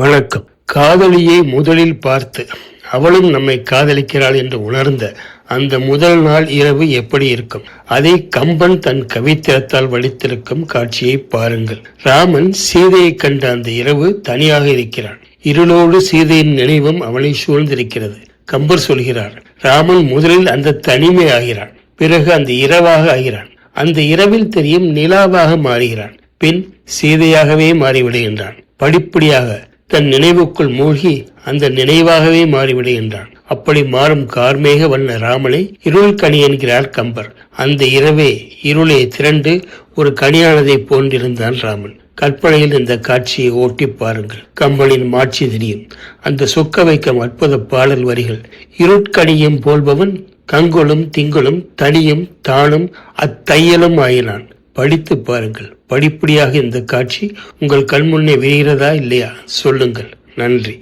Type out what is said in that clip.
வணக்கம். காதலியை முதலில் பார்த்து அவளும் நம்மை காதலிக்கிறாள் என்று உணர்ந்த அந்த முதல் நாள் இரவு எப்படி இருக்கும்? அதை கம்பன் தன் கவித்திரத்தால் வடித்திருக்கும் காட்சியை பாருங்கள். ராமன் சீதையை கண்ட அந்த இரவு தனியாக இருக்கிறான். இருளோடு சீதையின் நினைவும் அவனை சூழ்ந்திருக்கிறது. கம்பர் சொல்கிறார், ராமன் முதலில் அந்த தனிமை ஆகிறான், பிறகு அந்த இரவாக ஆகிறான். அந்த இரவில் தெரியும் நிலாவாக மாறுகிறான், பின் சீதையாகவே மாறிவிடுகின்றான். படிப்படியாக தன் நினைவுக்குள் மூழ்கி அந்த நினைவாகவே மாறிவிடுகின்றான். அப்படி மாறும் கார்மேக வண்ண ராமனை இருள் கனி என்கிறார் கம்பர். அந்த இரவே இருளே திரண்டு ஒரு கனியானதை போன்றிருந்தான் ராமன். கற்பனையில் இந்த காட்சியை ஓட்டி பாருங்கள். கம்பனின் மாட்சி தெரியும். அந்த சொக்க வைக்கும் அற்புத பாடல் வரிகள். இருட்கனியும் போல்பவன் கங்குளும் திங்களும் தனியும் தானும் அத்தையலும் ஆயினான். படித்து பாருங்கள். படிப்படியாக இந்த காட்சி உங்கள் கண்முன்னே விரிகிறதா இல்லையா? சொல்லுங்கள். நன்றி.